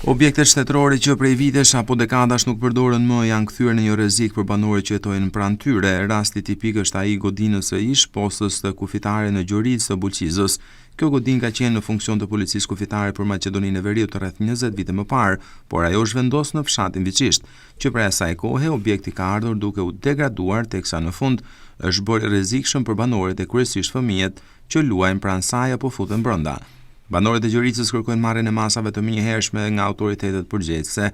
Objektet shtetërore që prej vitesh apo dekadash nuk përdoren më janë kthyer në një rrezik për banorët që jetojnë pranë tyre. Rasti tipik është ai i godinës së ish postës të kufitare në Gjoricë të Bulqizës. Kjo godinë ka qenë në funksion të policisë kufitare për Maqedoninë e Veriut rreth 20 vite më parë, por ajo është vendosur në fshatin Viçisht, që prej asaj kohe objekti ka ardhur duke u degraduar teksa në fund është bërë rrezikshëm për banorët e kryesisht fëmijët që luajnë pranë saj apo futen brenda. Banorët e Gjoricës kërkojnë marrjen e masave të menjëhershme nga autoritetet përgjegjëse.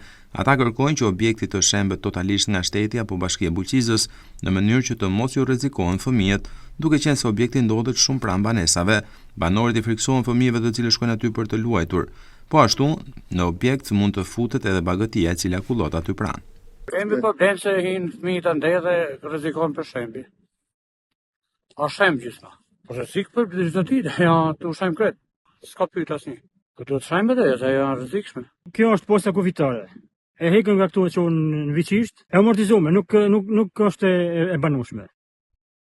Ata kërkojnë që objekti të shembet totalisht nga shteti apo Bashkia e Bulqizës në mënyrë që të mos ju rrezikohen fëmijët, duke qenë se objekti ndodhet shumë pranë banesave. Banorët i friksohen fëmijëve të cilët shkojnë aty për të luajtur. Po ashtu, në objekt mund të futet edhe bagëtia e cila kullot aty pranë. Kemi problem se hin fëmijët andaj dhe rrezikon për shembi. A shem gjitha. Po rrezik për çdo ditë, ja tu shem kret. S'ka pyet asnjë. Këto të shajmë dhe se janë rrezikshme. Kjo është posta kufitare. E hekën nga këtu që në Viçisht, e amortizuar, nuk është e banueshme.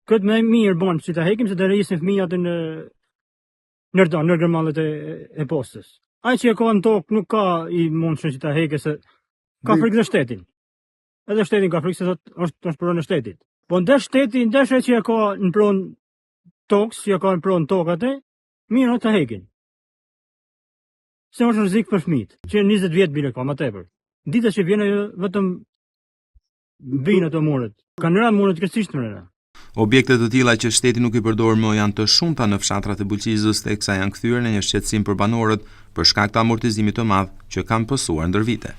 Këtë më mirë bën si ta hekim se të rrisin fëmijët në gërmallet e postës. Ai që e ka në tokë nuk ka i mundshëm si ta hekë se ka frikë në shtetin. Edhe shtetin ka frikë se është pronë në shtetit. Po ndesh shteti, ndesh ai që e ka në pronë tokës, që e ka në pronë tokë atë, mirë ta hekin. Se është rrezik për fëmijët, që 20 vjet bile ka më tepër. Ditës që vjen ajo vetëm bin ato muret. Kanë rënë muret krejtësisht në rënë. Objekte të tilla që shteti nuk i përdor më janë të shumta në fshatrat e Bulqizës, teksa janë kthyer në një shqetësim për banorët për shkak të amortizimit të madh që kanë pësuar ndër vite.